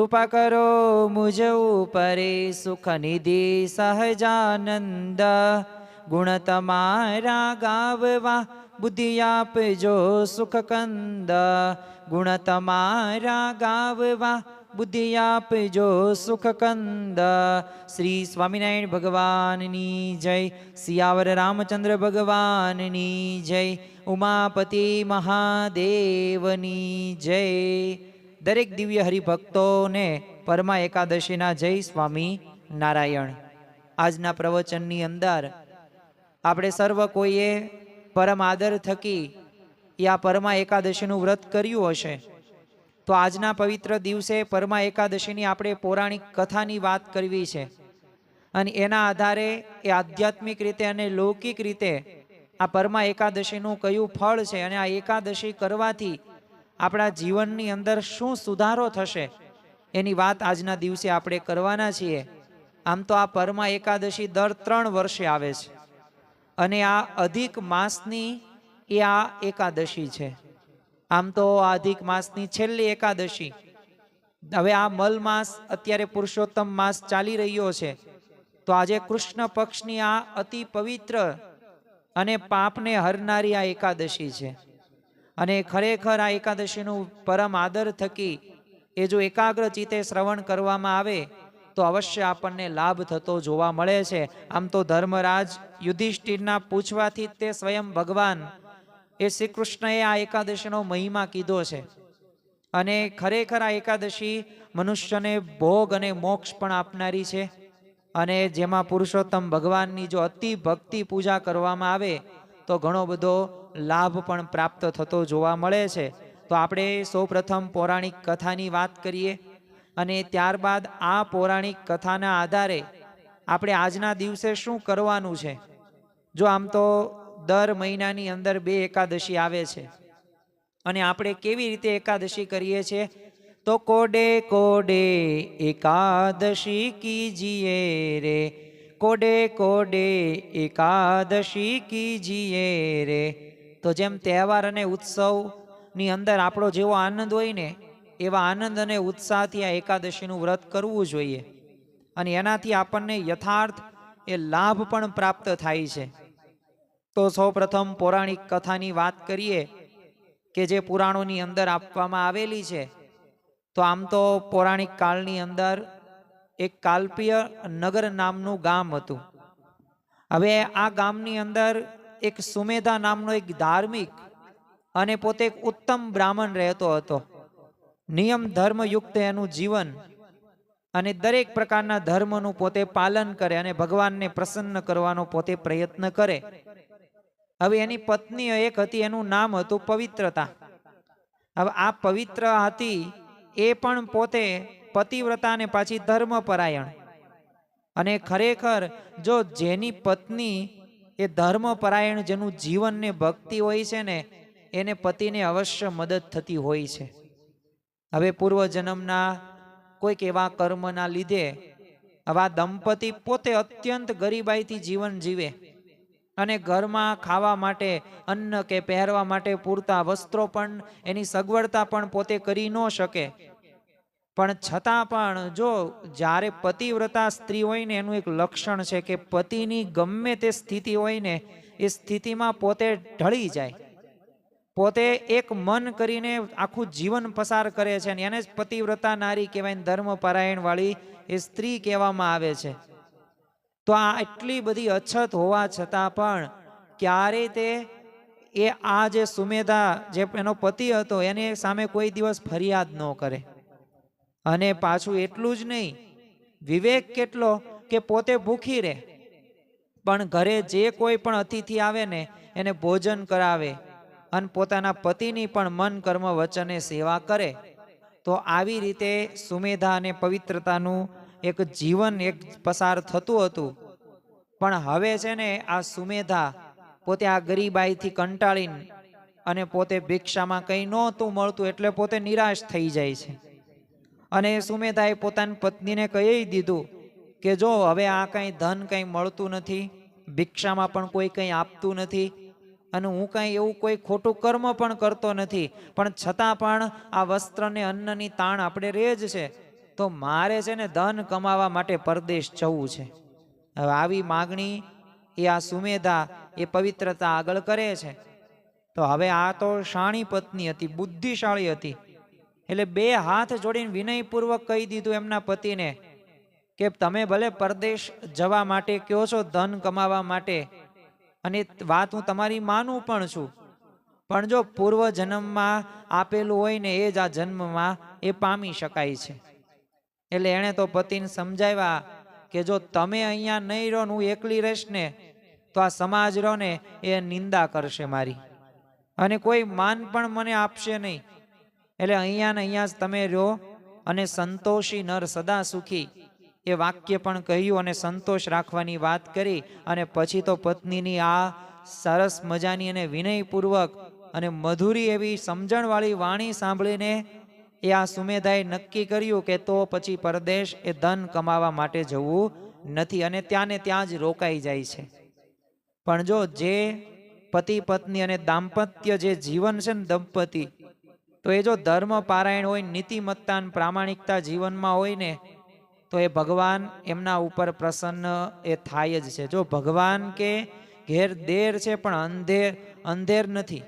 કૃપા કરો મુજ ઉપરે સુખ નિધિ સહજાનંદ, ગુણ તમારા ગાવવા બુદ્ધિ આપજો સુખ કંદ, ગુણ તમારા ગાવવા બુદ્ધિ આપજો સુખ કંદ। શ્રી સ્વામિનારાયણ ભગવાનની જય, સિયાવર રામચંદ્ર ભગવાનની જય, ઉમાપતિ મહાદેવની જય। દરેક દિવ્ય હરિભક્તોને પરમા એકાદશીના જય સ્વામી નારાયણ। આજના પ્રવચનની અંદર આપણે સર્વ કોઈએ પરમ આદર થકી આ પરમા એકાદશીનું વ્રત કર્યું હશે, તો આજના પવિત્ર દિવસે પરમા એકાદશીની આપણે પૌરાણિક કથાની વાત કરવી છે અને એના આધારે એ આધ્યાત્મિક રીતે અને લૌકિક રીતે આ પરમા એકાદશીનું કયું ફળ છે અને આ એકાદશી કરવાથી આપણા જીવનની અંદર શું સુધારો થશે એની વાત આજના દિવસે આપણે કરવાના છીએ। આમ તો આ પરમા એકાદશી દર 3 વર્ષે આવે છે અને આ અધિક માસની એ આ એકાદશી છે। આમ તો આ અધિક માસની છેલ્લી એકાદશી, હવે આ મલ માસ અત્યારે પુરુષોત્તમ માસ ચાલી રહ્યો છે, તો આજે કૃષ્ણ પક્ષની આ અતિ પવિત્ર અને પાપને હરનારી આ એકાદશી છે અને ખરેખર આ એકાદશીનું પરમ આદર થકી એ જો એકાગ્ર ચિત્તે શ્રવણ કરવામાં આવે તો અવશ્ય આપણને લાભ થતો જોવા મળે છે। આમ તો ધર્મરાજ યુધિષ્ઠિરના પૂછવાથી તે સ્વયં ભગવાન એ શ્રી કૃષ્ણએ આ એકાદશીનો મહિમા કીધો છે અને ખરેખર આ એકાદશી મનુષ્યને ભોગ અને મોક્ષ પણ આપનારી છે અને જેમાં પુરુષોત્તમ ભગવાનની જો અતિ ભક્તિ પૂજા કરવામાં આવે તો ઘણો બધો લાભ પણ પ્રાપ્ત થતો જોવા મળે છે। તો આપણે સૌપ્રથમ પૌરાણિક કથાની વાત કરીએ અને ત્યારબાદ આ પૌરાણિક કથાના આધારે આપણે આજના દિવસે શું કરવાનું છે। જો આમ તો દર મહિનાની અંદર 2 એકાદશી આવે છે અને આપણે કેવી રીતે એકાદશી કરીએ છીએ, તો કોડે કોડે એકાદશી કીજીએ રે, કોડે કોડે એકાદશી કીજીએ રે। તો જેમ તહેવાર અને ઉત્સવની અંદર આપણો જેવો આનંદ હોય ને એવા આનંદ અને ઉત્સાહથી આ એકાદશીનું વ્રત કરવું જોઈએ અને એનાથી આપણને યથાર્થ એ લાભ પણ પ્રાપ્ત થાય છે। તો સૌપ્રથમ પૌરાણિક કથાની વાત કરીએ કે જે પુરાણોની અંદર આપવામાં આવેલી છે। તો આમ તો પૌરાણિક કાળની અંદર એક કાલ્પીય નગર નામનું ગામ હતું। હવે આ ગામની અંદર એક સુમેધા નામનો એક ધાર્મિક અને પોતે એક ઉત્તમ બ્રાહ્મણ રહેતો હતો। નિયમ ધર્મયુક્ત એનું જીવન અને દરેક પ્રકારના ધર્મનું પોતે પાલન કરે અને ભગવાનને પ્રસન્ન કરવાનો પોતે પ્રયત્ન કરે। હવે એની પત્ની એક હતી, એનું નામ હતું પવિત્રતા। હવે આ પવિત્ર હતી એ પણ પોતે પતિવ્રતા અને પાછી ધર્મપરાયણ, અને ખરેખર જો જેની પત્ની એ ધર્મપરાયણ જેનું જીવન ને ભક્તિ હોય છે ને એને પતિને અવશ્ય મદદ થતી હોય છે। હવે પૂર્વજન્મના કોઈક એવા કર્મના લીધે આવા દંપતી પોતે અત્યંત ગરીબાઈથી જીવન જીવે અને ઘરમાં ખાવા માટે અન્ન કે પહેરવા માટે પૂરતા વસ્ત્રો પણ એની સગવડતા પણ પોતે કરી ન શકે, પણ છતાં પણ જો જ્યારે પતિવ્રતા સ્ત્રી હોય ને એનું એક લક્ષણ છે કે પતિની ગમે તે સ્થિતિ હોય ને એ સ્થિતિમાં પોતે ઢળી જાય, પોતે એક મન કરીને આખું જીવન પસાર કરે છે અને એને જ પતિવ્રતા નારી કહેવાય, ધર્મપરાયણ વાળી એ સ્ત્રી કહેવામાં આવે છે। તો આ એટલી બધી અછત હોવા છતાં પણ ક્યારે તે એ આ જે સુમેધા જે એનો પતિ હતો એને સામે કોઈ દિવસ ફરિયાદ ન કરે। અને પાછું એટલું જ નહીં, વિવેક કેટલો કે પોતે ભૂખી રહે પણ ઘરે જે કોઈ પણ અતિથિ આવે ને એને ભોજન કરાવે અને પોતાના પતિની પણ મન કર્મ વચને સેવા કરે। તો આવી રીતે સુમેધા અને પવિત્રતાનું એક જીવન એક પસાર થતું હતું। પણ હવે છે ને આ સુમેધા પોતે આ ગરીબાઈથી કંટાળીને અને પોતે ભિક્ષામાં કંઈ નહોતું મળતું એટલે પોતે નિરાશ થઈ જાય છે અને સુમેધાએ પોતાની પત્નીને કહી દીધું કે જો હવે આ કંઈ ધન કંઈ મળતું નથી, ભિક્ષામાં પણ કોઈ કંઈ આપતું નથી અને હું કાંઈ એવું કોઈ ખોટું કર્મ પણ કરતો નથી, પણ છતાં પણ આ વસ્ત્ર ને અન્નની તાણ આપણે રહે જ છે, તો મારે છે ને ધન કમાવા માટે પરદેશ જવું છે. હવે આવી માગણી એ આ સુમેધા એ પવિત્રતા આગળ કરે છે. તો હવે આ તો શાણી પત્ની હતી, બુદ્ધિશાળી હતી, એટલે બે હાથ જોડીને વિનયપૂર્વક કહી દીધું એમના પતિને કે તમે ભલે પરદેશ જવા માટે કહો છો, ધન કમાવા માટે, અને વાત હું તમારી માનું પણ છું, પણ જો પૂર્વ જન્મમાં આપેલું હોય ને એ જ આ જન્મમાં એ પામી શકાય છે. એટલે એણે તો પતિને સમજાવ્યા કે જો તમે અહીંયા નહીં રહો, હું એકલી રહીશ ને તો આ સમાજ રહો ને એ નિંદા કરશે મારી, અને કોઈ માન પણ મને આપશે નહીં. એટલે અહીંયા ને અહીંયા જ તમે રહો, અને સંતોષી નર સદા સુખી એ વાક્ય પણ કહ્યું અને સંતોષ રાખવાની વાત કરી. અને પછી તો પત્નીની આ સરસ મજાની અને વિનયપૂર્વક અને મધુરી એવી સમજણવાળી વાણી સાંભળીને એ આ સુમેધાએ નક્કી કર્યું કે તો પછી પરદેશ એ ધન કમાવા માટે જવું નથી, અને ત્યાં ને ત્યાં જ રોકાઈ જાય છે. પણ જો જે પતિ પત્ની અને દાંપત્ય જે જીવન છે ને દંપતી, તો એ જો ધર્મ પારાયણ હોય, નીતિમત્તા પ્રામાણિકતા જીવનમાં હોય ને તો એ ભગવાન એમના ઉપર પ્રસન્ન એ થાય જ છે. જો ભગવાન કે ઘેર દેર છે પણ અંધેર નથી,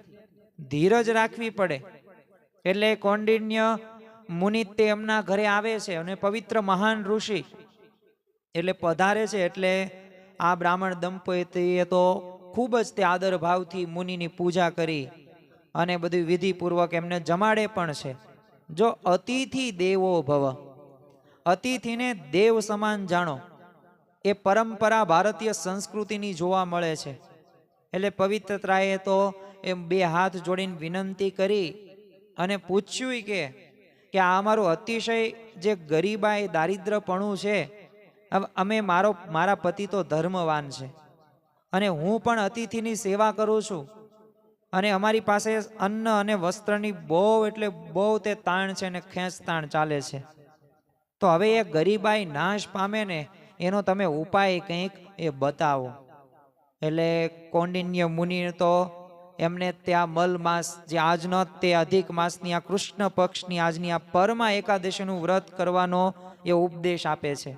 ધીરજ રાખવી પડે. એટલે કૌંડિન્ય મુનિ તે એમના ઘરે આવે છે, અને પવિત્ર મહાન ઋષિ એટલે પધારે છે. એટલે આ બ્રાહ્મણ દંપતીએ તો ખૂબ જ તે આદર ભાવથી મુનિની પૂજા કરી અને બધું વિધિપૂર્વક એમને જમાડે પણ છે. જો અતિથિ દેવો ભવ, અતિથિને દેવ સમાન જાણો, એ પરંપરા ભારતીય સંસ્કૃતિની જોવા મળે છે. એટલે પવિત્રતાએ તો એમ બે હાથ જોડીને વિનંતી કરી અને પૂછ્યું કે આ અમારું અતિશય જે ગરીબાઈ દારિદ્રપણું છે, અમે મારા પતિ તો ધર્મવાન છે, અને હું પણ અતિથિની સેવા કરું છું, અને અમારી પાસે અન્ન અને વસ્ત્રની બહુ એટલે બહુ તે તાણ છે ને ખેંચતાણ ચાલે છે. તો હવે એ ગરીબાઈ નાશ પામે ને એનો તમે ઉપાય કંઈક એ બતાવો. એટલે કૌંડિન્ય મુનિ તો એમને ત્યાં મલ માસ જે આજનો તે અધિક માસની આ કૃષ્ણ પક્ષની આજની આ પરમાં એકાદશીનું વ્રત કરવાનો એ ઉપદેશ આપે છે.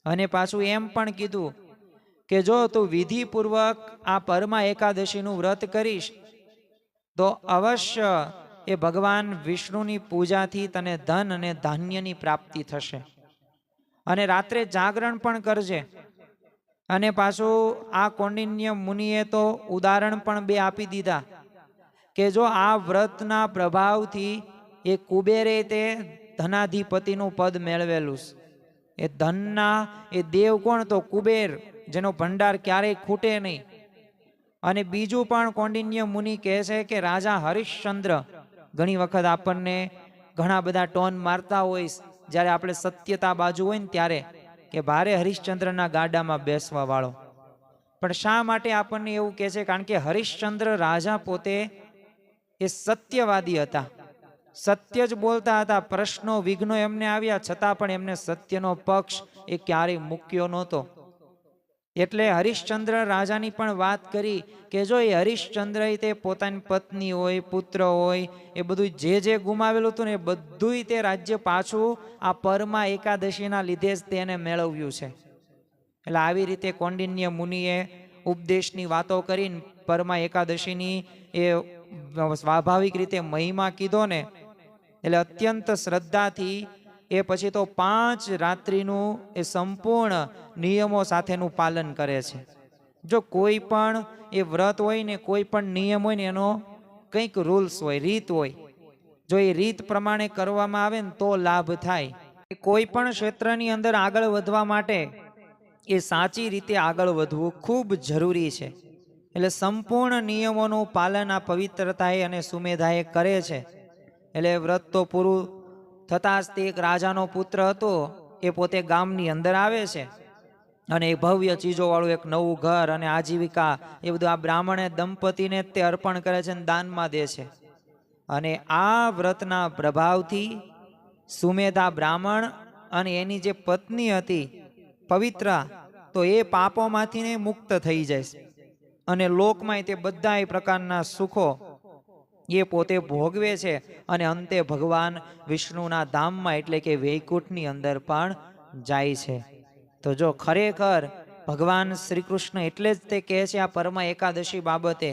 અને પાછું એમ પણ કીધું કે જો તું વિધિપૂર્વક આ પરમાં એકાદશીનું વ્રત કરીશ તો અવશ્ય એ ભગવાન વિષ્ણુની પૂજાથી તને ધન અને ધાન્યની પ્રાપ્તિ થશે. અને રાત્રે જાગરણ પણ કરજે. અને પાછું આ કૌંડિન્ય મુનિએ તો ઉદાહરણ પણ બે આપી દીધા કે જો આ વ્રતના પ્રભાવથી એ કુબેરે તે ધનાધિપતિનું પદ મેળવેલું છે. એ ધનના એ દેવ કોણ? તો કુબેર, જેનો ભંડાર ક્યારેય ખૂટે નહીં. અને બીજું પણ કૌંડિન્ય મુનિ કહે છે કે રાજા હરિશ્ચંદ્ર, ઘણી વખત આપણને ઘણા બધા ટોન મારતા હોય જ્યારે આપણે સત્યતા બાજુ હોય ને ત્યારે, કે ભારે હરિશ્ચંદ્રના ગાડામાં બેસવા વાળો. પણ શા માટે આપણને એવું કહે છે? કારણ કે હરિશ્ચંદ્ર રાજા પોતે એ સત્યવાદી હતા, સત્ય જ બોલતા હતા. પ્રશ્નો વિઘ્નો એમને આવ્યા છતાં પણ એમને સત્યનો પક્ષ એ ક્યારેય મૂક્યો નહોતો. એટલે હરિશ્ચંદ્ર રાજાની પણ વાત કરી કે જો એ હરિશ્ચંદ્ર તે પોતાની પત્ની હોય, પુત્ર હોય, એ બધું જે ગુમાવેલું હતું ને એ બધું તે રાજ્ય પાછું આ પરમાં એકાદશીના લીધે જ તેને મેળવ્યું છે. એટલે આવી રીતે કૌંડિન્ય મુનિએ ઉપદેશની વાતો કરીને પરમાં એકાદશીની એ સ્વાભાવિક રીતે મહિમા કીધો ને, એટલે અત્યંત શ્રદ્ધાથી એ પછી તો 5 રાત્રિનું એ સંપૂર્ણ નિયમો સાથેનું પાલન કરે છે. જો કોઈ પણ એ વ્રત હોય ને, કોઈ પણ નિયમ હોય ને, એનો કંઈક રૂલ્સ હોય, રીત હોય. જો એ રીત પ્રમાણે કરવામાં આવે ને તો લાભ થાય. કોઈ પણ ક્ષેત્રની અંદર આગળ વધવા માટે એ સાચી રીતે આગળ વધવું ખૂબ જરૂરી છે. એટલે સંપૂર્ણ નિયમોનું પાલન આ પવિત્રતાએ અને સુમેધાએ કરે છે. એટલે વ્રત તો પૂરું થતાં જ તે એક રાજાનો પુત્ર હતો, એ પોતે ગામની અંદર આવે છે અને એ ભવ્ય ચીજોવાળું એક નવું ઘર અને આજીવિકા એ બધું આ બ્રાહ્મણે દંપતીને તે અર્પણ કરે છે અને દાનમાં દે છે. અને આ વ્રતના પ્રભાવથી સુમેધા બ્રાહ્મણ અને એની જે પત્ની હતી પવિત્રા, તો એ પાપોમાંથી મુક્ત થઈ જાય છે અને લોકમાં તે બધા પ્રકારના સુખો એ પોતે ભોગવે છે અને અંતે ભગવાન વિષ્ણુના ધામમાં એટલે કે વૈકુંઠની અંદર પણ જાય છે. તો જો ખરેખર ભગવાન શ્રી કૃષ્ણ એટલે જ તે કહે છે આ પરમા એકાદશી બાબતે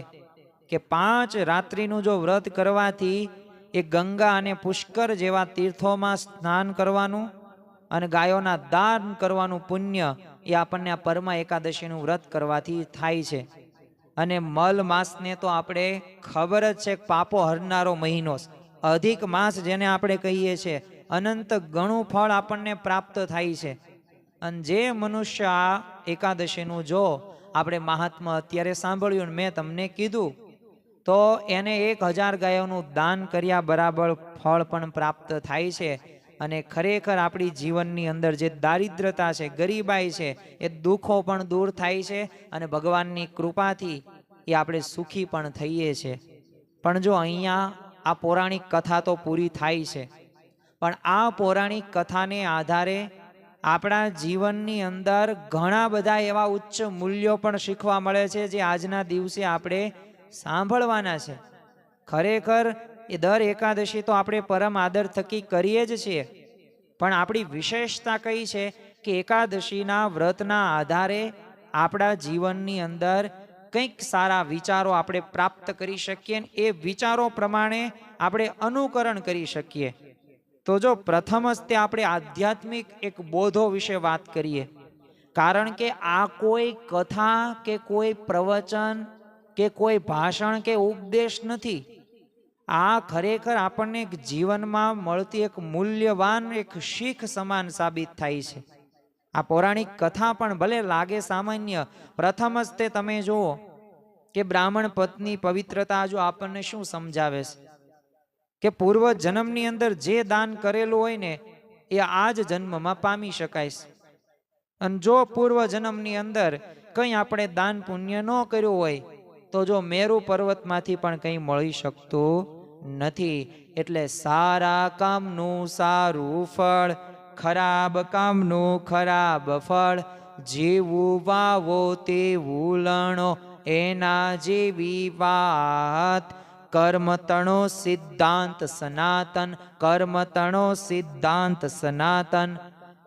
કે 5 રાત્રિનું જો વ્રત કરવાથી એ ગંગા અને પુષ્કર જેવા તીર્થોમાં સ્નાન કરવાનું અને ગાયોના દાન કરવાનું પુણ્ય એ આપણને આ પરમા એકાદશીનું વ્રત કરવાથી થાય છે. અને મલ માસને તો આપણે ખબર જ છે, પાપો હરનારો મહિનો, અધિક માસ જેને આપણે કહીએ છીએ, અનંત ઘણું ફળ આપણને પ્રાપ્ત થાય છે. અને જે મનુષ્ય આ એકાદશીનું જો આપણે મહાત્મા અત્યારે સાંભળ્યું, મેં તમને કીધું, તો એને 1000 ગાયોનું દાન કર્યા બરાબર ફળ પણ પ્રાપ્ત થાય છે. અને ખરેખર આપણી જીવનની અંદર જે દારિદ્રતા છે, ગરીબાઈ છે, એ દુઃખો પણ દૂર થાય છે અને ભગવાનની કૃપાથી એ આપણે સુખી પણ થઈએ છીએ. પણ જો અહીંયા આ પૌરાણિક કથા તો પૂરી થાય છે, પણ આ પૌરાણિક કથાને આધારે આપણા જીવનની અંદર ઘણા બધા એવા ઉચ્ચ મૂલ્યો પણ શીખવા મળે છે જે આજના દિવસે આપણે સાંભળવાના છે. ખરેખર એ દર એકાદશી તો આપણે પરમ આદર થકી કરીએ જ છીએ, પણ આપણી વિશેષતા કઈ છે કે એકાદશીના વ્રતના આધારે આપણા જીવનની અંદર કંઈક સારા વિચારો આપણે પ્રાપ્ત કરી શકીએ, એ વિચારો પ્રમાણે આપણે અનુકરણ કરી શકીએ. તો જો પ્રથમ જ તે આપણે આધ્યાત્મિક એક બોધો વિશે વાત કરીએ, કારણ કે આ કોઈ કથા કે કોઈ પ્રવચન કે કોઈ ભાષણ કે ઉપદેશ નથી. આ ખરેખર આપણને જીવનમાં મળતી એક મૂલ્યવાન એક શીખ સમાન સાબિત થાય છે. આ પૌરાણિક કથા પણ ભલે લાગે સામાન્ય, પ્રથમ જ તે તમે જુઓ કે બ્રાહ્મણ પત્ની પવિત્રતા જો આપણને શું સમજાવે છે કે પૂર્વ જન્મની અંદર જે દાન કરેલું હોય ને એ આ જ જન્મમાં પામી શકાય છે. અને જો પૂર્વ જન્મની અંદર કંઈ આપણે દાન પુણ્ય ન કર્યું હોય તો જો મેરુ પર્વતમાંથી પણ કંઈ મળી શકતું નથી. એટલે સારા કામનું સારું ફળ, ખરાબ કામનું ખરાબ ફળ, જેવું વાવો તેવું લણો, એના જેવી વાત. કર્મતણો સિદ્ધાંત સનાતન, કર્મતણો સિદ્ધાંત સનાતન.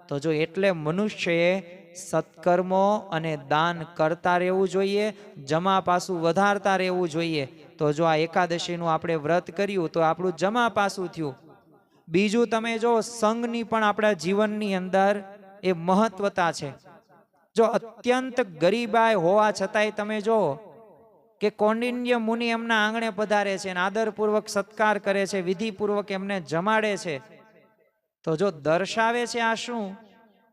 તો જો એટલે મનુષ્યએ સત્કર્મો અને દાન કરતા રહેવું જોઈએ, જમા પાસું વધારતા રહેવું જોઈએ. તો જો આ એકાદશીનું આપણે વ્રત કર્યું તો આપણું જમા પાસું થયું. બીજું તમે જો સંઘની પણ આપણા જીવનની અંદર એ મહત્વતા છે. જો અત્યંત ગરીબાઈ હોવા છતાંય તમે જો કે કૌંડિન્ય મુનિ એમના આંગણે પધારે છે, આદરપૂર્વક સત્કાર કરે છે, વિધિપૂર્વક એમને જમાડે છે. તો જો દર્શાવે છે આ શું?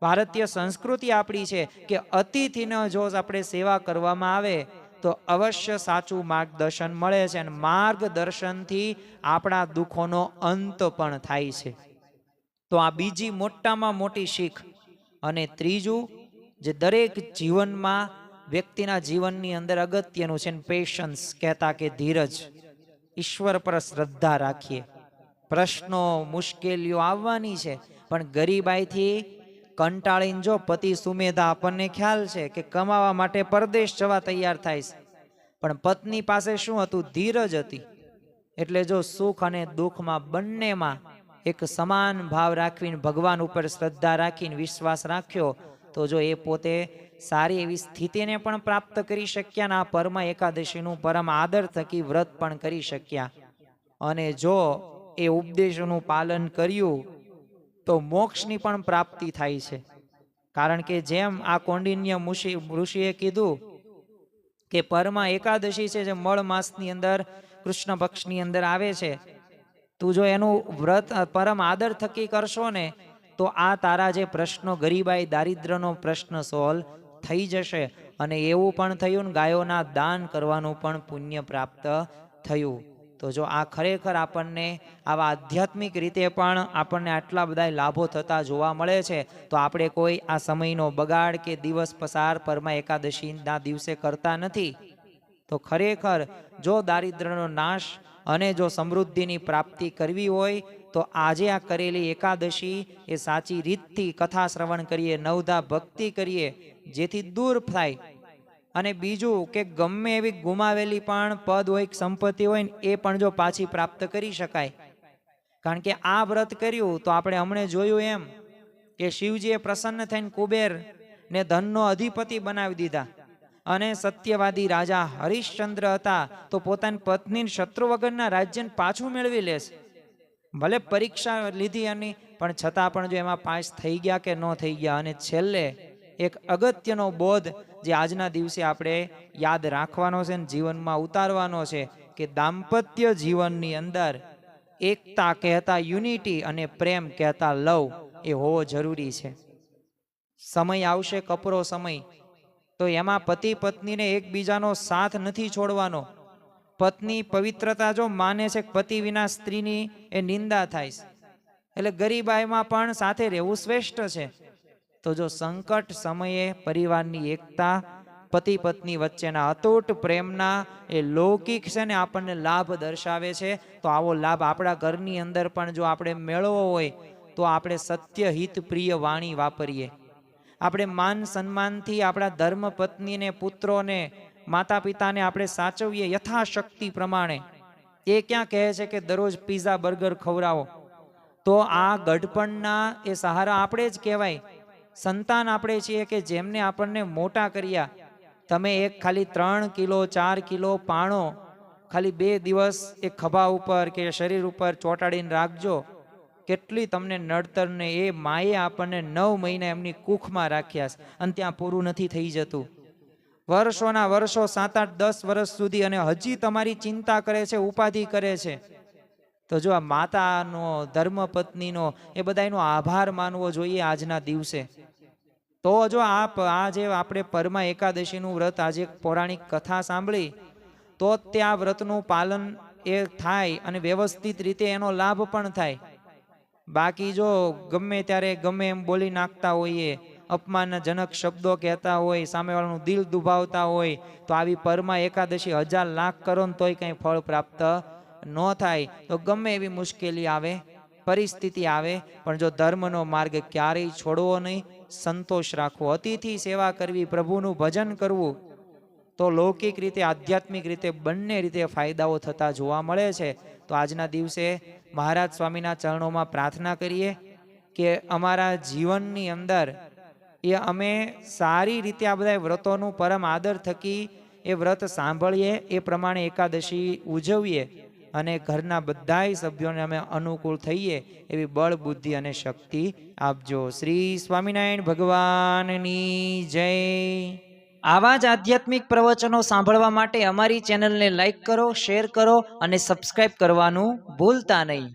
ભારતીય સંસ્કૃતિ આપણી છે કે અતિથિને જો આપણે સેવા કરવામાં આવે તો અવશ્ય સાચું માર્ગદર્શન મળે છે, અને માર્ગદર્શનથી આપણા દુઃખોનો અંત પણ થાય છે. તો આ બીજી મોટામાં મોટી શીખ. અને ત્રીજું, જે દરેક જીવનમાં વ્યક્તિના જીવનની અંદર અગત્યનું છે, પેશન્સ કહેતા કે ધીરજ, ઈશ્વર પર શ્રદ્ધા રાખીએ. પ્રશ્નો મુશ્કેલીઓ આવવાની છે, પણ ગરીબાઈથી કંટાળીને જો પતિ સુમેધા, આપણને ખ્યાલ છે કે કમાવા માટે પરદેશ જવા તૈયાર થાય છે, પણ પત્ની પાસે શું હતું? ધીરજ હતી. એટલે જો સુખ અને દુઃખમાં બંનેમાં એક સમાન ભાવ રાખીને ભગવાન ઉપર શ્રદ્ધા રાખીને વિશ્વાસ રાખ્યો તો જો એ પોતે સારી એવી સ્થિતિને પણ પ્રાપ્ત કરી શક્યા, અને આ પરમા એકાદશીનું પરમ આદર થકી વ્રત પણ કરી શક્યા. અને જો એ ઉપદેશોનું પાલન કર્યું તો મોક્ષની પણ પ્રાપ્તિ થાય છે. કારણ કે જેમ આ કૌંડિન્ય ઋષિએ કીધું કે પરમા એકાદશી છે જે મળ માસની અંદર કૃષ્ણ પક્ષની અંદર આવે છે, તું જો એનું વ્રત પરમ આદર થકી કરશો ને તો આ તારા જે પ્રશ્નો, ગરીબાઈ દારિદ્રનો પ્રશ્ન સોલ્વ થઈ જશે. અને એવું પણ થયું ને ગાયોના દાન કરવાનું પણ પુણ્ય પ્રાપ્ત થયું. તો જો આ ખરેખર આપણને આવા આધ્યાત્મિક રીતે પણ આપણને આટલા બધા લાભો થતા જોવા મળે છે, તો આપણે કોઈ આ સમયનો બગાડ કે દિવસ પસાર પરમા એકાદશીના દિવસે કરતા નથી. તો ખરેખર જો દારિદ્રનો નાશ અને જો સમૃદ્ધિની પ્રાપ્તિ કરવી હોય તો આજે આ કરેલી એકાદશી એ સાચી રીતથી કથા શ્રવણ કરીએ, નવધા ભક્તિ કરીએ, જેથી દૂર થાય. અને બીજું કે ગમે એવી ગુમાવેલી પણ પદ હોય સંપત્તિ હોય ને એ પણ જો પાછી પ્રાપ્ત કરી શકાય. કારણ કે આ વ્રત કર્યું તો આપણે હમણે જોયું એમ કે શિવજીએ પ્રસન્ન થઈને કુબેર ને ધનનો અધિપતિ બનાવી દીધા અને સત્યવાદી રાજા હરિશ્ચંદ્ર હતા તો પોતાની પત્ની શત્રુ વગરના રાજ્યને પાછું મેળવી લેશે. ભલે પરીક્ષા લીધી એની પણ છતાં પણ જો એમાં પાસ થઈ ગયા કે ન થઈ ગયા. અને છેલ્લે એક અગત્યનો બોધ જે આજના દિવસે આપણે યાદ રાખવાનો છે ને જીવનમાં ઉતારવાનો છે કે દાંપત્ય જીવનની અંદર એકતા કહેતા યુનિટી અને પ્રેમ કહેતા લવ એ હોવો જરૂરી છે. સમય આવશે કપરો સમય, તો એમાં પતિ પત્નીને એકબીજાનો સાથ નથી છોડવાનો. પત્ની પવિત્રતા જો માને છે કે પતિ વિના સ્ત્રીની એ નિંદા થાય છે, એટલે ગરીબાઈમાં પણ સાથે રહેવું શ્રેષ્ઠ છે. તો જો સંકટ સમયે પરિવારની એકતા, પતિ પત્ની વચ્ચેના અતૂટ પ્રેમના એ લૌકિક છે ને આપણને લાભ દર્શાવે છે. તો આવો લાભ આપણા ઘરની અંદર પણ જો આપણે મેળવવો હોય તો આપણે સત્ય હિત પ્રિય વાણી વાપરીએ. આપણે માન સન્માનથી આપણા ધર્મ પત્નીને, પુત્રોને, માતા પિતાને આપણે સાચવીએ યથાશક્તિ પ્રમાણે. એ ક્યાં કહે છે કે દરરોજ પીઝા બર્ગર ખવડાવો? તો આ ગઢપણના એ સહારા આપણે જ કહેવાય. સંતાન આપણે છીએ કે જેમને આપણને મોટા કર્યા. તમે એક ખાલી 3 કિલો 4 કિલો પાણો ખાલી 2 દિવસ એક ખભા ઉપર કે શરીર ઉપર ચોંટાડીને રાખજો, કેટલી તમને નડતર. ને એ માએ આપણને 9 મહિના એમની કુખમાં રાખ્યા છે અને ત્યાં પૂરું નથી થઈ જતું. વર્ષોના વર્ષો 7, 8, 10 વર્ષ સુધી, અને હજી તમારી ચિંતા કરે છે, ઉપાધિ કરે છે. તો જો આ માતાનો, ધર્મપત્નીનો એ બધાનો આભાર માનવો જોઈએ આજના દિવસે. તો જો આ જે આપણે પરમાં એકાદશીનું વ્રત, આજે પૌરાણિક કથા સાંભળી, તો તે આ વ્રતનું પાલન એ થાય અને વ્યવસ્થિત રીતે એનો લાભ પણ થાય. બાકી જો ગમે ત્યારે ગમે એમ બોલી નાખતા હોઈએ, અપમાનજનક શબ્દો કહેતા હોય, સામેવાળાનું દિલ દુભાવતા હોય, તો આવી પરમાં એકાદશી 1000 લાખ કરો ને તોય કંઈ ફળ પ્રાપ્ત ન થાય. તો ગમે એવી મુશ્કેલી આવે, પરિસ્થિતિ આવે, પણ જો ધર્મનો માર્ગ ક્યારેય છોડવો નહીં, સંતોષ રાખવો, અતિથિ સેવા કરવી, પ્રભુનું ભજન કરવું, તો લૌકિક રીતે આધ્યાત્મિક રીતે બંને રીતે ફાયદાઓ થતા જોવા મળે છે. તો આજના દિવસે મહારાજ સ્વામીના ચરણોમાં પ્રાર્થના કરીએ કે અમારા જીવનની અંદર એ અમે સારી રીતે આ બધા વ્રતોનું પરમ આદર થકી એ વ્રત સાંભળીએ, એ પ્રમાણે એકાદશી ઉજવીએ અને ઘરના બધાય સભ્યોને અમે અનુકૂળ થઈએ એવી બળ, બુદ્ધિ અને શક્તિ આપજો. શ્રી સ્વામિનારાયણ ભગવાનની જય. આવા જ આધ્યાત્મિક પ્રવચનો સાંભળવા માટે અમારી ચેનલને લાઈક કરો, શેર કરો અને સબસ્ક્રાઇબ કરવાનું ભૂલતા નહીં.